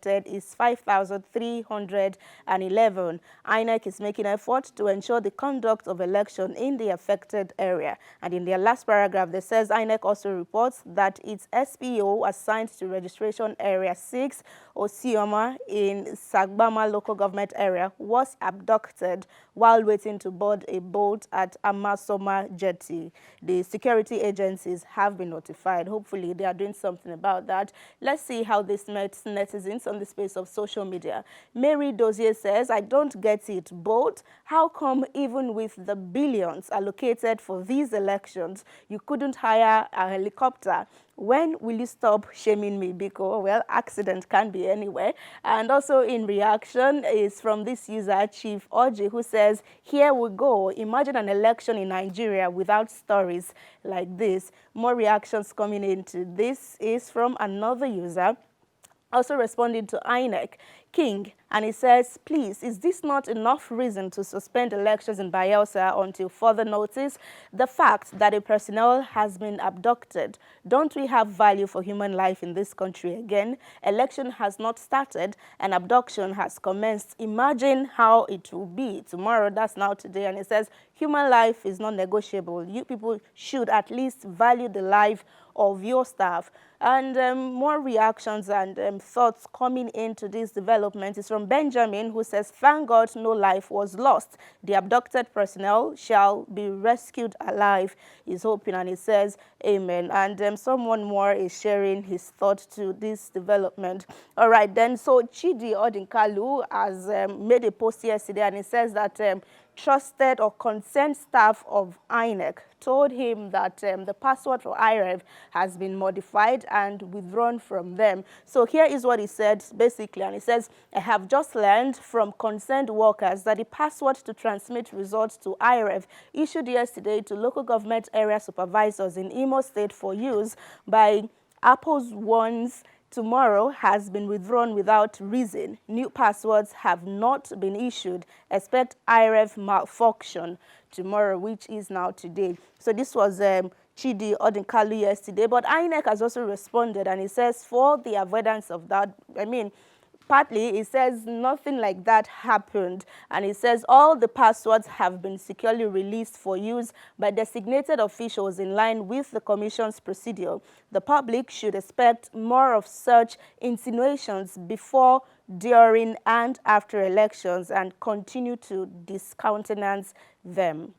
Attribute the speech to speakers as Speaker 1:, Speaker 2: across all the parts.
Speaker 1: affected is 5,311. INEC is making effort to ensure the conduct of election in the affected area. And in their last paragraph, they says INEC also reports that its SPO assigned to registration area 6, Osioma, in Sagbama local government area was abducted while waiting to board a boat at Amasoma Jetty. The security agencies have been notified. Hopefully, they are doing something about that. Let's see how this met netizens on the space of social media. Mary Dozier says, I don't get it. Boat, how come even with the billions allocated for these elections, you couldn't hire a helicopter? When will you stop shaming me? Because, well, accident can be anywhere. And also in reaction is from this user, Chief Oji, who says, here we go. Imagine an election in Nigeria without stories like this. More reactions coming into this is from another user, also responding to INEC, King, and he says, please, is this not enough reason to suspend elections in Bayelsa until further notice? The fact that a personnel has been abducted, don't we have value for human life in this country again? Election has not started and abduction has commenced. Imagine how it will be tomorrow, that's now today. And he says, human life is not negotiable. You people should at least value the life of your staff. And more reactions and thoughts coming into this development is from Benjamin, who says, thank God no life was lost. The abducted personnel shall be rescued alive. He's hoping, and he says, amen. And someone more is sharing his thought to this development. All right, then, so Chidi Odinkalu has made a post yesterday, and he says that trusted or concerned staff of INEC told him that the password for IREV has been modified and withdrawn from them. So here is what he said, basically, and he says, I have just learned from concerned workers that the password to transmit results to IREV issued yesterday to local government area supervisors in Imo State for use by Apple's ones tomorrow has been withdrawn without reason. New passwords have not been issued. Expect IREV malfunction tomorrow, which is now today. So this was Chidi Odinkalu yesterday, but INEC has also responded, and he says for the avoidance of that, partly, it says nothing like that happened, and it says all the passwords have been securely released for use by designated officials in line with the Commission's procedure. The public should expect more of such insinuations before, during, and after elections and continue to discountenance them.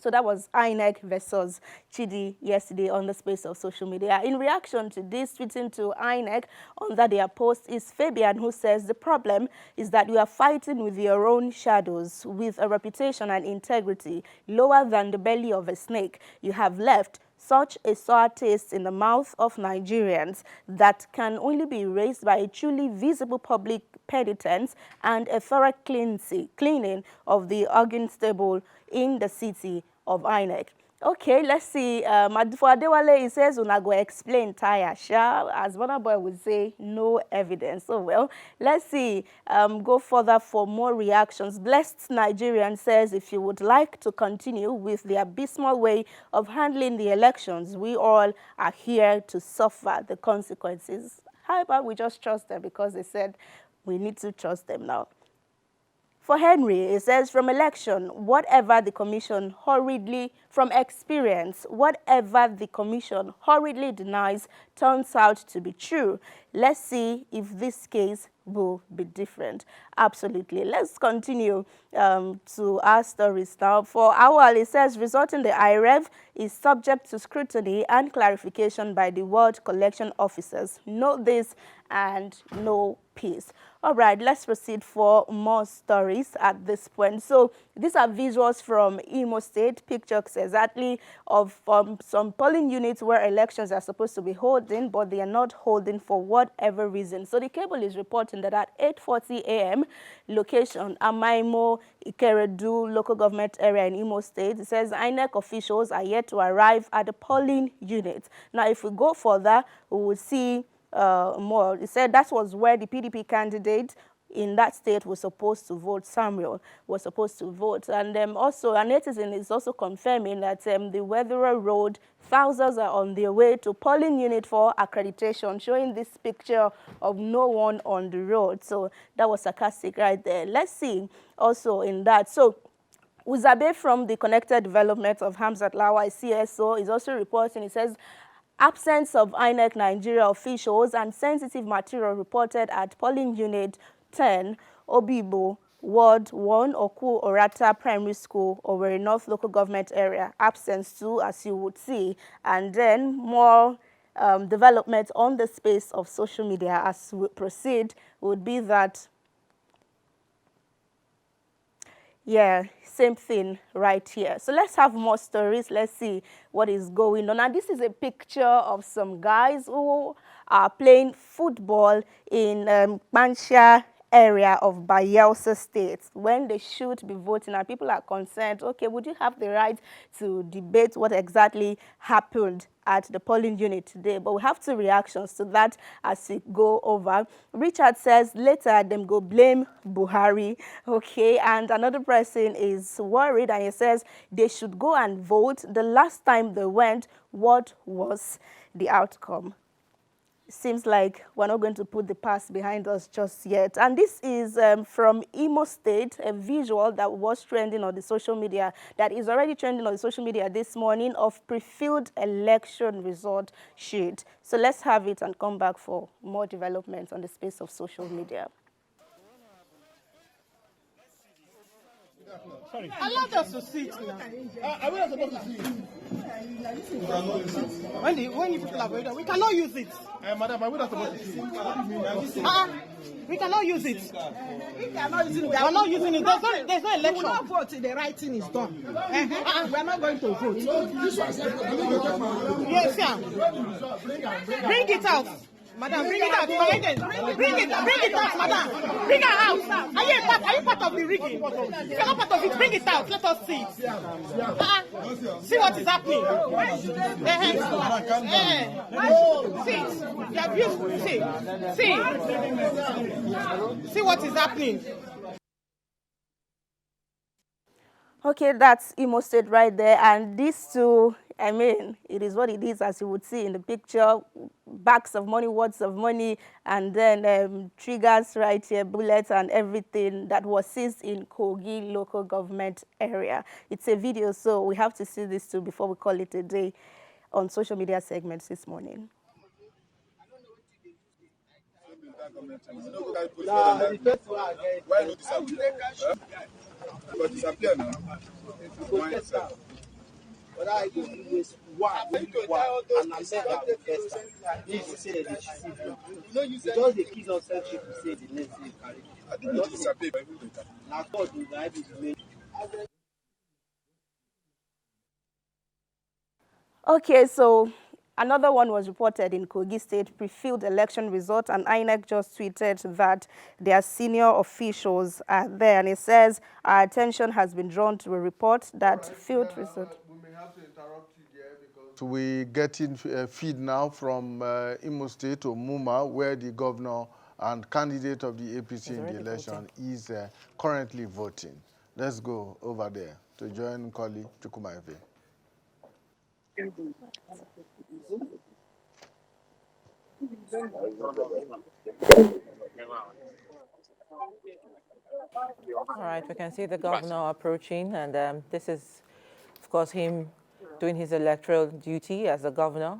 Speaker 1: So that was INEC versus Chidi yesterday on the space of social media. In reaction to this, tweeting to INEC under their post is Fabian, who says the problem is that you are fighting with your own shadows with a reputation and integrity lower than the belly of a snake. You have left such a sour taste in the mouth of Nigerians that can only be erased by a truly visible public penitence and a thorough cleaning of the organ stable in the city of INEC. Okay, let's see. For Adewale, he says, "Una go explain tire, sha." As Burna Boy would say, no evidence. So, well, let's see. Go further for more reactions. Blessed Nigerian says, if you would like to continue with the abysmal way of handling the elections, we all are here to suffer the consequences. How about we just trust them, because they said we need to trust them now. For Henry, it says, from election, whatever the commission hurriedly, from experience, whatever the commission hurriedly denies turns out to be true. Let's see if this case will be different. Absolutely. Let's continue to our stories now. For Awal, it says, resulting the IREV is subject to scrutiny and clarification by the ward collection officers. Note this and no peace. All right, let's proceed for more stories at this point. So these are visuals from Imo State, pictures exactly of some polling units where elections are supposed to be holding, but they are not holding for whatever reason. So the cable is reporting that at 8:40 a.m., location Amaimo, Ikeredu local government area in Imo State, it says INEC officials are yet to arrive at the polling unit. Now, if we go further, we will see more. It said that was where the PDP candidate in that state was supposed to vote. Samuel was supposed to vote. And also, a netizen is also confirming that the Weatherer Road, thousands are on their way to polling unit for accreditation, showing this picture of no one on the road. So that was sarcastic right there. Let's see also in that. So Uzabe from the Connected Development of Hamzat Lawai CSO is also reporting. It says, absence of INEC Nigeria officials and sensitive material reported at polling unit 10, Obibo, Ward 1, Oku Orata Primary School, Owerri North Local Government Area. Absence 2, as you would see. And then more development on the space of social media as we proceed would be that, yeah, same thing right here. So let's have more stories. Let's see what is going on. And this is a picture of some guys who are playing football in Bansha area of Bayelsa State when they should be voting, and people are concerned, okay, would you have the right to debate what exactly happened at the polling unit today? But we have two reactions to that as we go over. Richard says later them go blame Buhari, okay, and another person is worried and he says they should go and vote. The last time they went, what was the outcome? Seems like we're not going to put the past behind us just yet. And this is from Imo State, a visual that was trending on the social media, that is already trending on the social media this morning, of pre-filled election result sheet. So let's have it and come back for more developments on the space of social media.
Speaker 2: Sorry. Allow us to see it now. Are we not supposed to see it? When you people are going, we cannot use it. Madam, are we not supposed to see it? We cannot use it. We cannot use it. We are not using it. There's no election. We will not vote till the right thing is done. We are not going to vote. Yes, sir. Bring it out. Madam, bring it out. Bring it out, madam. Bring it out. Are you part of the rigging? If you're not part of it, bring it out. Let us see it. See what is happening. See. You have used. See what is happening.
Speaker 1: Okay, that's Imo State right there. And these two, I mean, it is what it is, as you would see in the picture. Bags of money, words of money, and then triggers right here, bullets and everything that was seized in Kogi local government area. It's a video, so we have to see this too before we call it a day on social media segments this morning.
Speaker 3: But disappear now. But I go use one, and I said that the first time. This is say that just the kids of self-ship to say the next thing carry. I think not disappear. Now God will guide you.
Speaker 1: Okay, so another one was reported in Kogi State, pre-filled election result, and INEC just tweeted that their senior officials are there. And it says, our attention has been drawn to a report that filled result.
Speaker 4: We may have to interrupt you there because we're getting feed now from Imo State to Muma, where the governor and candidate of the APC in the election is currently voting. Let's go over there to join Koli Chukwumaefe.
Speaker 5: All right, we can see the governor approaching, and this is, of course, him doing his electoral duty as a governor.